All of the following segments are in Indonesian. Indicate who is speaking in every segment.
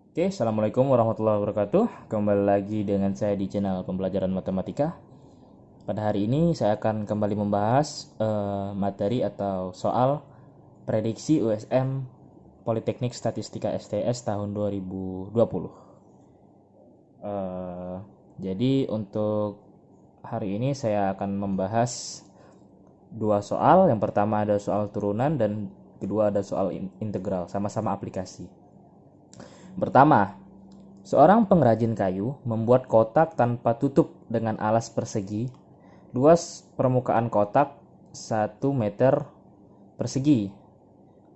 Speaker 1: Oke, Assalamualaikum warahmatullahi wabarakatuh. Kembali lagi dengan saya di channel pembelajaran matematika. Pada hari ini saya akan kembali membahas materi atau soal prediksi USM Politeknik Statistika STS tahun 2020. Eh, jadi untuk hari ini saya akan membahas dua soal. Yang pertama ada soal turunan dan kedua ada soal integral, sama-sama aplikasi. Pertama, seorang pengrajin kayu membuat kotak tanpa tutup dengan alas persegi. Luas permukaan kotak 1 meter persegi.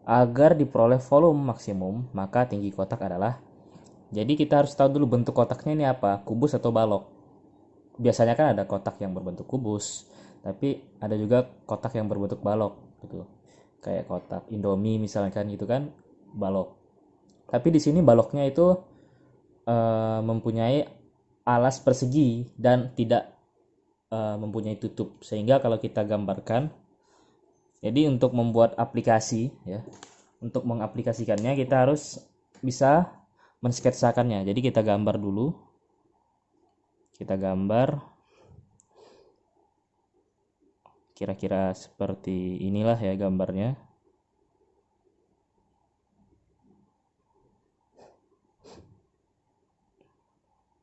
Speaker 1: Agar diperoleh volume maksimum, maka tinggi kotak adalah. Jadi kita harus tahu dulu bentuk kotaknya ini apa, kubus atau balok. Biasanya kan ada kotak yang berbentuk kubus, tapi ada juga kotak yang berbentuk balok gitu. Kayak kotak Indomie misalkan gitu kan, balok. Tapi di sini baloknya itu mempunyai alas persegi dan tidak mempunyai tutup, sehingga kalau kita gambarkan, jadi untuk membuat aplikasi ya, untuk mengaplikasikannya kita harus bisa mensketsakannya. Jadi kita gambar dulu, kita gambar kira-kira seperti inilah ya gambarnya.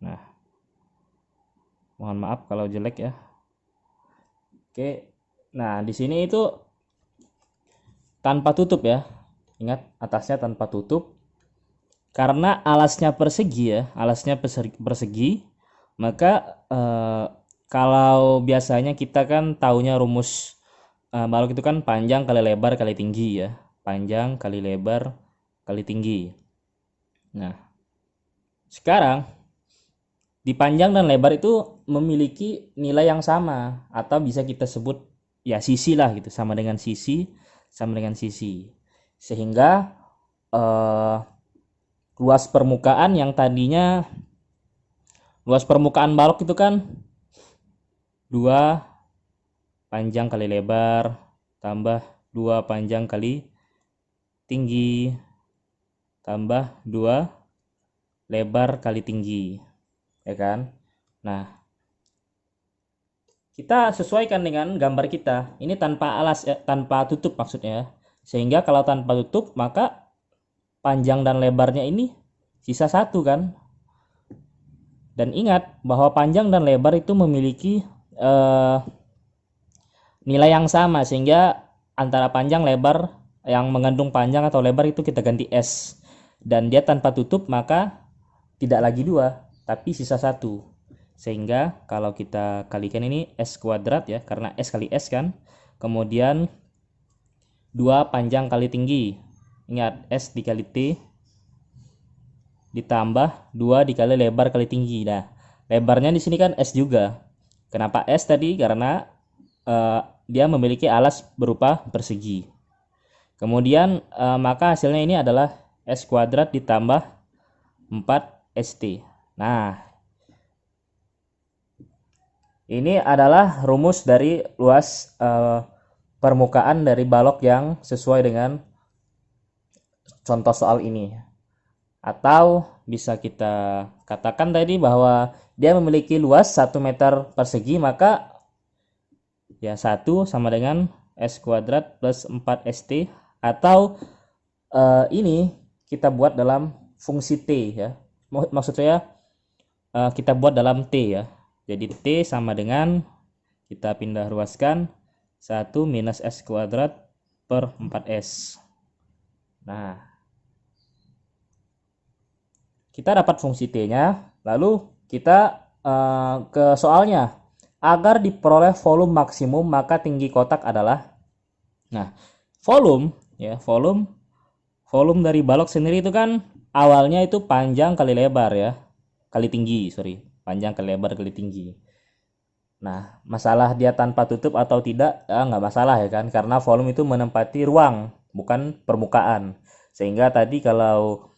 Speaker 1: Nah, mohon maaf kalau jelek ya. Oke, nah di sini itu tanpa tutup ya. Ingat, atasnya tanpa tutup. Karena alasnya persegi ya, alasnya persegi, maka kalau biasanya kita kan taunya rumus balok itu kan panjang kali lebar kali tinggi ya. Panjang kali lebar kali tinggi. Nah, sekarang di panjang dan lebar itu memiliki nilai yang sama, atau bisa kita sebut ya sisi lah gitu, sama dengan sisi, sama dengan sisi. Sehingga luas permukaan yang tadinya luas permukaan balok itu kan 2 panjang kali lebar tambah 2 panjang kali tinggi tambah 2 lebar kali tinggi, ya kan? Nah, kita sesuaikan dengan gambar kita. Ini tanpa alas tanpa tutup maksudnya. Sehingga kalau tanpa tutup maka panjang dan lebarnya ini sisa 1 kan? Dan ingat bahwa panjang dan lebar itu memiliki nilai yang sama, sehingga antara panjang lebar yang mengandung panjang atau lebar itu kita ganti S, dan dia tanpa tutup maka tidak lagi 2 tapi sisa 1, sehingga kalau kita kalikan ini S kuadrat ya, karena S kali S kan, kemudian 2 panjang kali tinggi, ingat S dikali T ditambah 2 dikali lebar kali tinggi. Nah, lebarnya di sini kan S juga. Kenapa S tadi? Karena dia memiliki alas berupa persegi. Kemudian maka hasilnya ini adalah S kuadrat ditambah 4ST. Nah, ini adalah rumus dari luas permukaan dari balok yang sesuai dengan contoh soal ini. Atau bisa kita katakan tadi bahwa dia memiliki luas 1 meter persegi, maka ya 1 sama dengan S kuadrat plus 4ST, atau ini kita buat dalam fungsi T ya. Maksud saya kita buat dalam T ya. Jadi T sama dengan, kita pindah ruaskan, 1 minus S kuadrat per 4S. Nah, kita dapat fungsi T-nya, lalu kita ke soalnya. Agar diperoleh volume maksimum, maka tinggi kotak adalah. Nah, volume ya, volume dari balok sendiri itu kan awalnya itu panjang kali lebar ya, kali tinggi, panjang kali lebar kali tinggi. Nah, masalah dia tanpa tutup atau tidak, nggak masalah ya kan, karena volume itu menempati ruang, bukan permukaan. Sehingga tadi kalau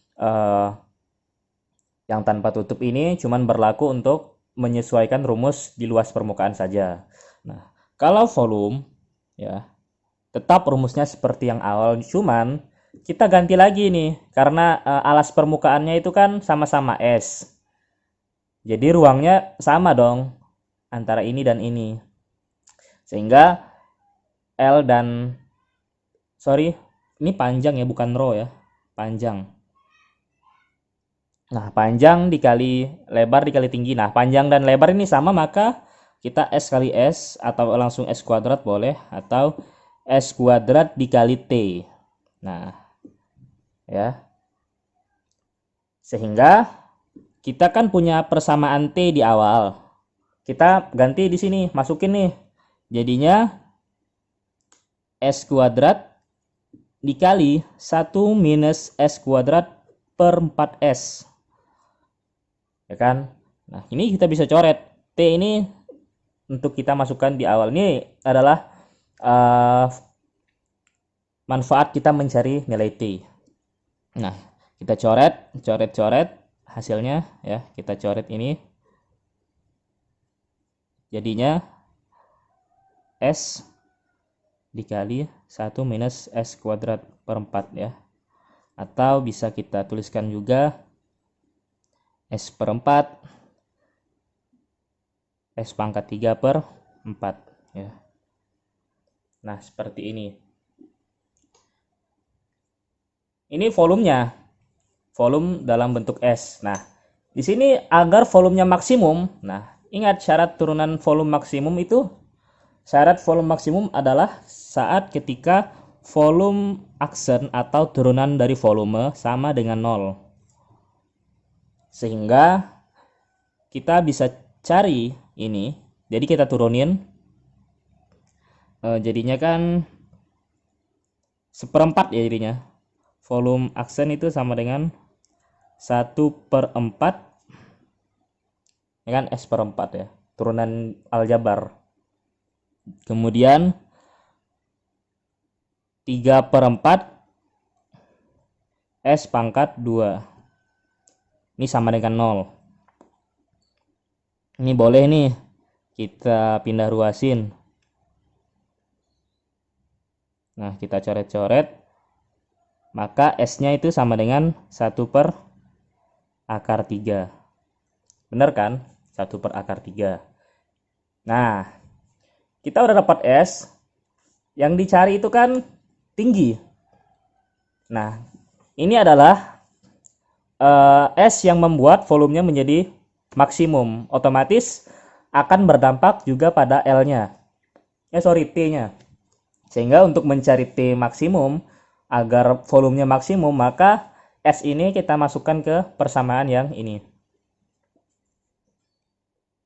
Speaker 1: yang tanpa tutup ini cuman berlaku untuk menyesuaikan rumus di luas permukaan saja. Nah, kalau volume ya tetap rumusnya seperti yang awal, cuman kita ganti lagi nih karena alas permukaannya itu kan sama-sama S. Jadi ruangnya sama dong antara ini dan ini. Sehingga L dan sorry, ini panjang ya, bukan row ya. Panjang. Nah, panjang dikali lebar dikali tinggi. Nah, panjang dan lebar ini sama, maka kita S kali S atau langsung S kuadrat boleh, atau S kuadrat dikali T. Nah, ya. Sehingga kita kan punya persamaan T di awal. Kita ganti di sini, masukin nih. Jadinya S kuadrat dikali 1 minus S kuadrat per 4S. Ya kan? Nah, ini kita bisa coret. T ini untuk kita masukkan di awal. Ini adalah manfaat kita mencari nilai T. Nah, kita coret hasilnya ya. Kita coret ini. Jadinya S dikali 1 minus S kuadrat per 4 ya. Atau bisa kita tuliskan juga S per 4 S pangkat 3 per 4 ya. Nah, seperti ini. Ini volumenya. Volume dalam bentuk S. Nah, di sini agar volumenya maksimum. Nah, ingat syarat turunan volume maksimum itu, syarat volume maksimum adalah saat ketika volume aksen atau turunan dari volume sama dengan 0. Sehingga kita bisa cari ini. Jadi kita turunin. Jadinya kan 1/4 ya jadinya. Volume aksen itu sama dengan 1/4 ya kan, S per 4 ya, turunan aljabar. Kemudian 3/4 S pangkat 2 ini sama dengan 0. Ini boleh nih kita pindah ruasin. Nah, kita coret-coret, maka S-nya itu sama dengan 1 per akar 3. Bener kan? 1 per akar 3. Nah, kita udah dapat S. Yang dicari itu kan tinggi. Nah, ini adalah S yang membuat volumenya menjadi maksimum. Otomatis akan berdampak juga pada L-nya. T-nya. Sehingga untuk mencari T maksimum, agar volumenya maksimum, maka S ini kita masukkan ke persamaan yang ini.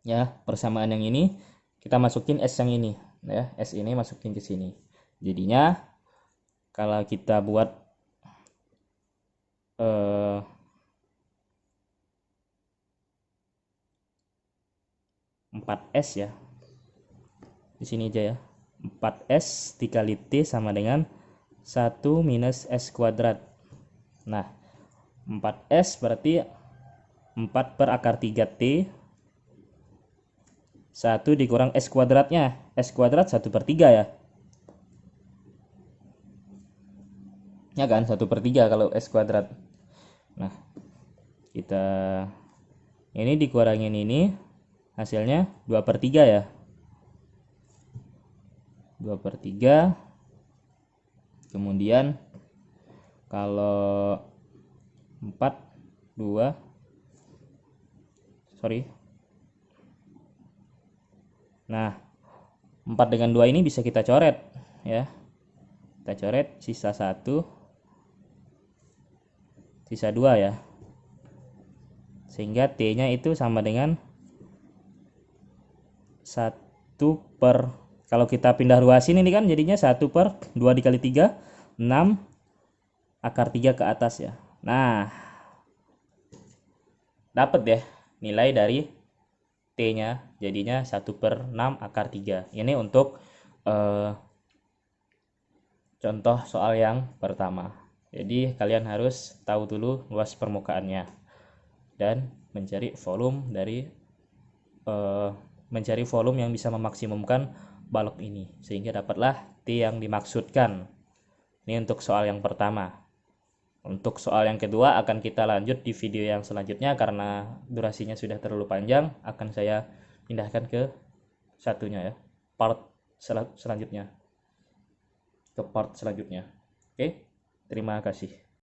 Speaker 1: Ya, persamaan yang ini kita masukin S yang ini, ya. S ini masukin ke sini. Jadinya kalau kita buat 4S ya. Di sini aja ya. 4S dikali T sama dengan 1 minus S kuadrat. Nah, 4S berarti 4 per akar 3T. 1 dikurang S kuadratnya. S kuadrat 1/3 ya. Ya kan, 1/3 kalau S kuadrat. Nah, kita ini dikurangin ini, hasilnya 2/3 ya. 2/3. Kemudian kalau 2 sorry. Nah, 4 dengan 2 ini bisa kita coret ya. Kita coret, sisa 1, sisa 2 ya. Sehingga T-nya itu sama dengan 1 per, kalau kita pindah ruasin ini kan jadinya 1 per 2 dikali 3, 6 akar 3 ke atas ya. Nah, dapat deh nilai dari T-nya, jadinya 1/6 akar 3. Ini untuk contoh soal yang pertama. Jadi kalian harus tahu dulu luas permukaannya dan mencari volume dari mencari volume yang bisa memaksimumkan balok ini, sehingga dapatlah T yang dimaksudkan. Ini untuk soal yang pertama. Untuk soal yang kedua akan kita lanjut di video yang selanjutnya, karena durasinya sudah terlalu panjang. Akan saya pindahkan ke satunya ya, part selanjutnya, ke part selanjutnya. Oke, terima kasih.